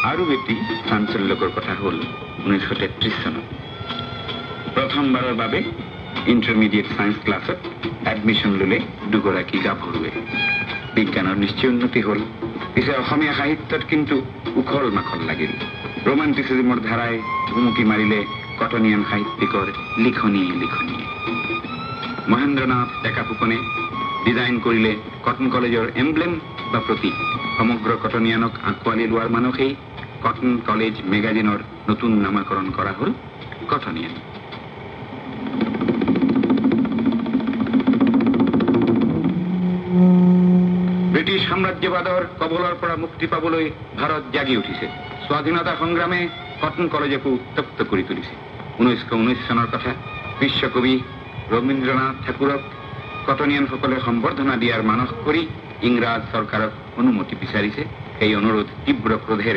আৰু এটি চাঞ্চল্যকৰ কথা হ'ল 1933 চনত প্ৰথমবাৰৰ বাবে ইণ্টাৰমিডিয়েট সায়েন্স ক্লাছত এডমিশ্যন ল'লে দুগৰাকী গাভৰুৱে বিজ্ঞানৰ নিশ্চয় উন্নতি হ'ল পিছে অসমীয়া সাহিত্যত কিন্তু উখল মাখল লাগিল ৰোমান্টিচিজমৰ ধাৰাই ভুমুকি মাৰিলে কটনিয়ান সাহিত্যিকৰ লিখনিয়ে মহেন্দ্ৰনাথ ডেকা ফুকনে ডিজাইন কৰিলে কটন কলেজৰ এমব্লেম বা প্ৰতীক সমগ্ৰ কটনিয়ানক আঁকোৱালি লোৱাৰ মানসেই কটন কলেজ মেগাজিনৰ নতুন নামকৰণ কৰা হ'ল কটনিয়ান ব্ৰিটিছ সাম্ৰাজ্যবাদৰ কবলৰ পৰা মুক্তি পাবলৈ ভাৰত জাগি উঠিছে স্বাধীনতা সংগ্ৰামে কটন কলেজকো উত্তপ্ত কৰি তুলিছে 1919 চনৰ কথা বিশ্বকবি ৰবীন্দ্ৰনাথ ঠাকুৰক কটনিয়ানসকলে সম্বৰ্ধনা দিয়াৰ মানস কৰি ইংৰাজ চৰকাৰক অনুমতি বিচাৰিছে এই অনুৰোধ তীব্ৰ ক্ৰোধেৰে